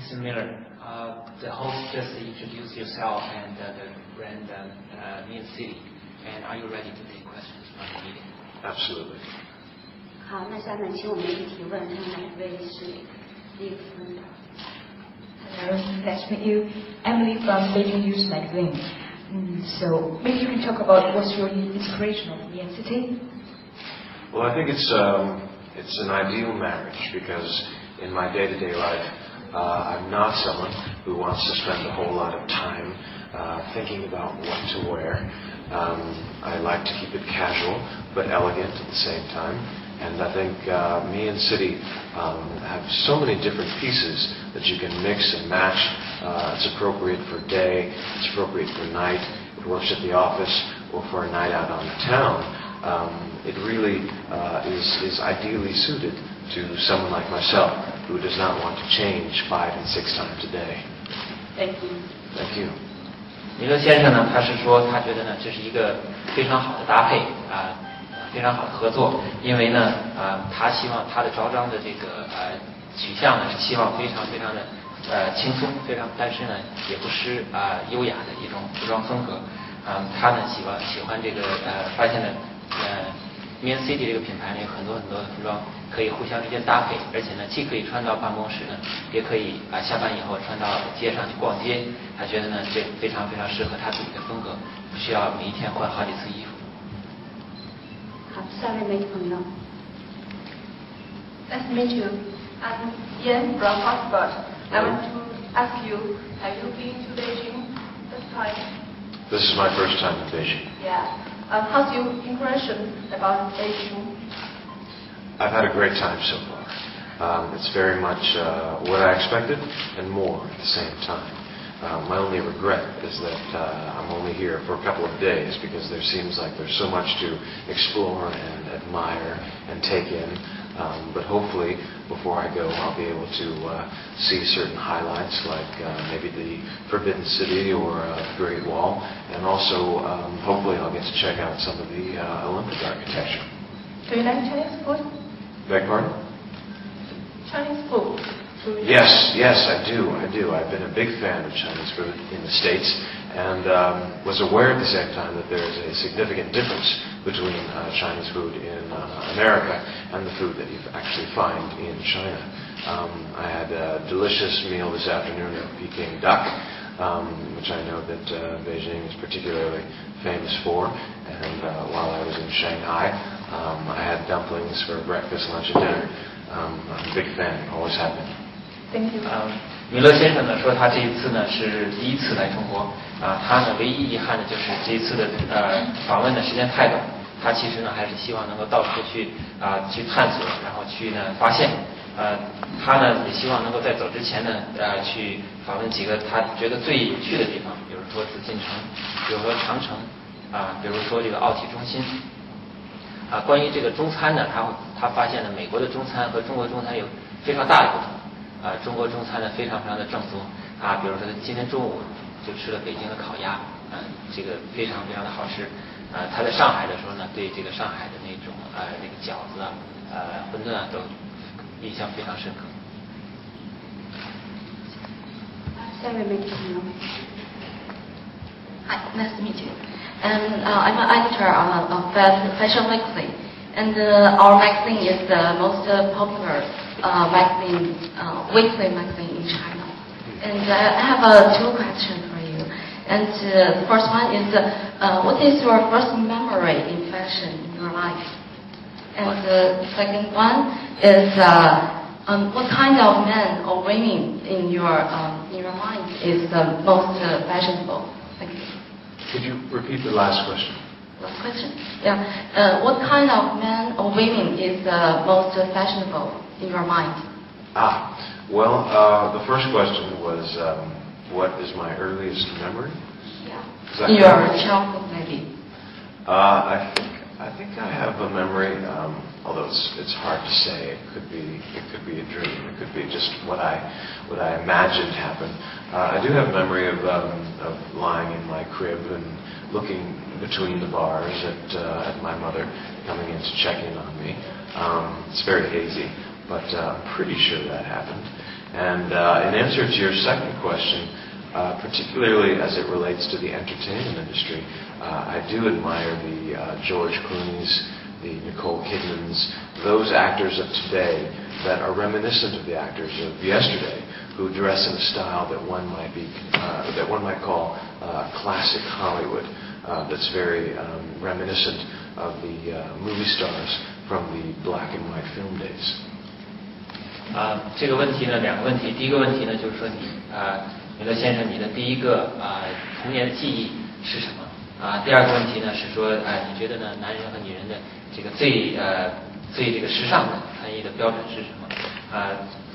Mr. Miller, the host just introduced yourself and the brand Main City, and are you ready to take questions from the meeting? Absolutely. 好，那下面请我们一起提问，看哪一位是第一个提问的。Hello, nice to meet you. Emily from Beijing News Magazine. So maybe you can talk about what's your inspiration of Main City? Well, I think it's an ideal marriage because in my day-to-day life, I'm not someone who wants to spend a whole lot of time thinking about what to wear. I like to keep it casual but elegant at the same time. And I think me and City have so many different pieces that you can mix and match. It's appropriate for day, it's appropriate for night, it works at the office or for a night out on the town. It really is ideally suited to someone like myself who does not want to change 5 and 6 times a day. Thank you. Thank you. 米勒先生呢，他是说他觉得呢，这是一个非常好的搭配非常好的合作，因为呢他希望他的着装的这个取向呢是希望非常非常的轻松，非常但是呢也不失优雅的一种服装风格。他呢喜欢这个发现呢Main City 这个品牌呢有很多很多的服装可以互相之间搭配，而且呢既可以穿到办公室呢，也可以下班以后穿到街上去逛街。他觉得呢这非常非常适合他自己的风格，不需要每一天换好几次衣服。好，下位媒体朋友。Nice to meet you. I'm Yan from Oxford. I want to ask you, have you been to Beijing this time? This is my first time in Beijing. Yeah. How's your impression about Beijing? I've had a great time so far. It's very much what I expected and more at the same time. My only regret is that I'm only here for a couple of days because there seems like there's so much to explore and admire and take in. But hopefully, before I go, I'll be able to see certain highlights like maybe the Forbidden City or the Great Wall, and also hopefully I'll get to check out some of the Olympic architecture. Do you like Chinese food? Beg pardon? Chinese food. Yes, I do. I've been a big fan of Chinese food in the States and was aware at the same time that there is a significant difference between Chinese food in America and the food that you actually find in China. I had a delicious meal this afternoon of Peking duck, which I know that Beijing is particularly famous for. And while I was in Shanghai, I had dumplings for breakfast, lunch, and dinner. I'm a big fan, always have been. Thank you. 米勒先生呢说他这一次呢是第一次来中国他呢唯一遗憾的就是这一次的访问的时间太短，他其实呢还是希望能够到处去探索，然后去呢发现他呢也希望能够在走之前呢去访问几个他觉得最有趣的地方，比如说紫禁城，比如说长城比如说这个奥体中心关于这个中餐呢他发现了美国的中餐和中国中餐有非常大的不同中国中餐呢非常非常的正宗比如说今天中午就吃了北京的烤鸭这个非常非常的好吃他在上海的时候呢对这个上海的那种那个饺子馄饨都印象非常深刻。下一位媒体朋友。Hi, nice to meet you. And I'm an editor of Fashion Weekly, and our magazine is the most popular weekly magazine in China. And I have 2 questions for you. And the first one is, what is your first memory in fashion in your life? And the second one is, what kind of men or women in your mind is the most fashionable? Thank you. Could you repeat the last question? Last question. Yeah. What kind of men or women is the most fashionable in your mind? Well, the first question was, what is my earliest memory? Yeah. In your childhood, maybe. I think I have a memory, although it's hard to say. It could be a dream. It could be just what I imagined happened. I do have a memory of lying in my crib and looking between the bars at my mother coming in to check in on me. It's very hazy, but I'm pretty sure that happened. And in answer to your second question, particularly as it relates to the entertainment industry, I do admire the George Clooney's, the Nicole Kidmans, those actors of today that are reminiscent of the actors of yesterday, who dress in a style that one might call classic Hollywood, that's very reminiscent of the movie stars from the black and white film days. 这个问题呢，两个问题。第一个问题呢，就是说你米勒先生，你的第一个童年的记忆是什么？第二个问题呢是说你觉得呢，男人和女人的这个最这个时尚的穿衣的标准是什么？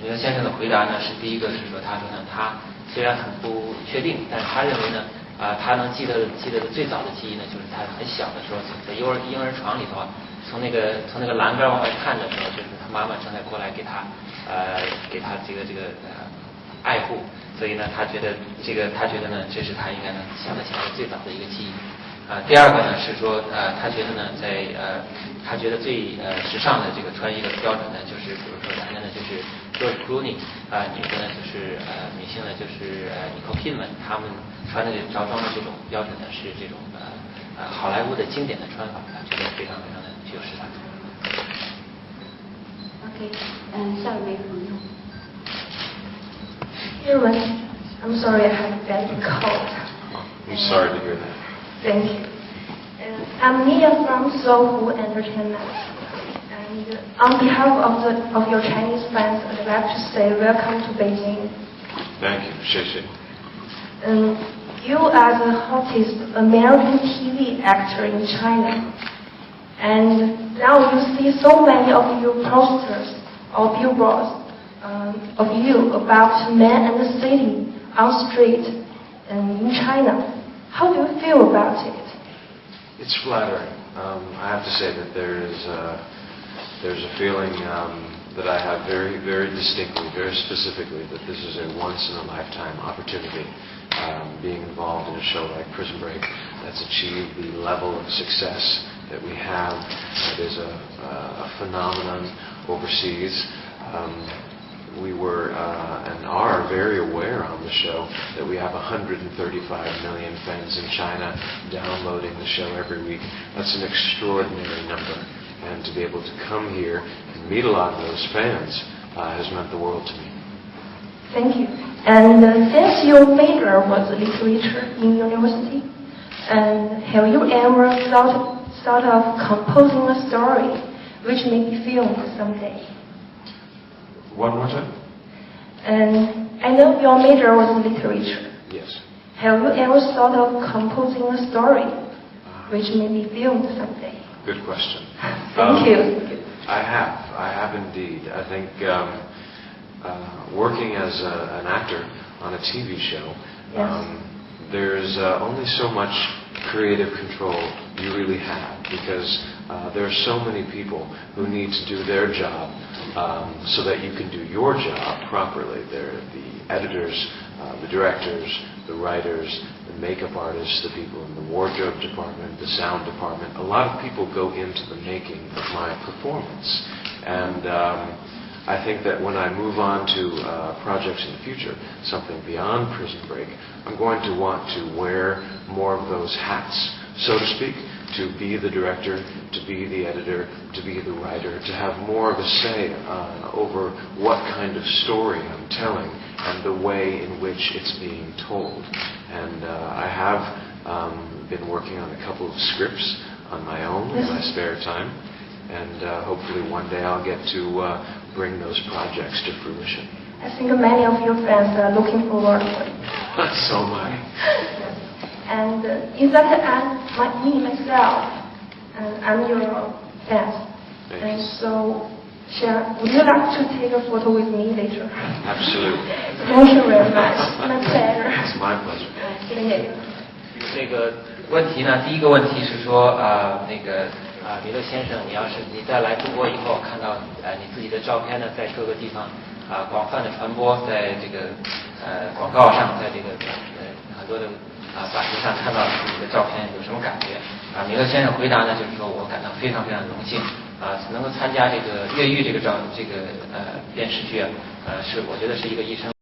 米勒先生的回答呢是第一个是说，他说呢，他虽然很不确定，但是他认为呢，他能记得的最早的记忆呢，就是他很小的时候在婴儿床里头从那个栏杆往外看的时候，就是他妈妈正在过来给他这个爱护，所以呢，他觉得呢，这是他应该能想得起来最早的一个记忆。第二个呢是说，他觉得呢，他觉得最时尚的这个穿衣的标准呢，就是比如说男的呢就是 George Clooney，女的呢就是女性呢就是Nicole Kidman，他们穿的着装的这种标准呢是这种好莱坞的经典的穿法，觉得非常非常的具有时尚感。OK， 下一位朋友。I'm sorry, I have a bad cold. I'm sorry to hear that. Thank you. I'm Mia from Sohu Entertainment. And on behalf of your Chinese fans, I'd like to say welcome to Beijing. Thank you. 谢谢。You are the hottest American TV actor in China. And now you see so many of your posters or billboards of you about men and the city on street in China. How do you feel about it? It's flattering. I have to say that there's a feeling that I have very, very distinctly, very specifically, that this is a once-in-a-lifetime opportunity. Being involved in a show like Prison Break that's achieved the level of success that we have. It is a phenomenon overseas. We were and are very aware on the show that we have 135 million fans in China downloading the show every week. That's an extraordinary number. And to be able to come here and meet a lot of those fans has meant the world to me. Thank you. And since your major was literature in university, and have you ever thought of composing a story which may be filmed someday? One more time? And I know your major was literature. Yes. Have you ever thought of composing a story which may be filmed someday? Good question. Thank you. I have indeed. I think working as an actor on a TV show, there's only so much creative control you really have, because there are so many people who need to do their job so that you can do your job properly. There are the editors, the directors, the writers, the makeup artists, the people in the wardrobe department, the sound department. A lot of people go into the making of my performance. And I think that when I move on to projects in the future, something beyond Prison Break, I'm going to want to wear more of those hats, so to speak, to be the director, to be the editor, to be the writer, to have more of a say over what kind of story I'm telling and the way in which it's being told. And I have been working on a couple of scripts on my own in my spare time, and hopefully one day I'll get to bring those projects to fruition. I think many of your fans are looking forward to it. So am I. And in fact, myself, I'm your fan. And so, would you like to take a photo with me later? Absolutely. Thank you very much. My pleasure. It's my pleasure. 谢谢。这个问题呢，第一个问题是说米勒先生，你在来中国以后，看到你自己的照片呢，在各个地方广泛的传播，在这个广告上，在这个很多的杂志上看到自己的照片，有什么感觉？米勒先生回答呢，就是说我感到非常非常荣幸能够参加这个越狱这个电视剧是我觉得是一个医生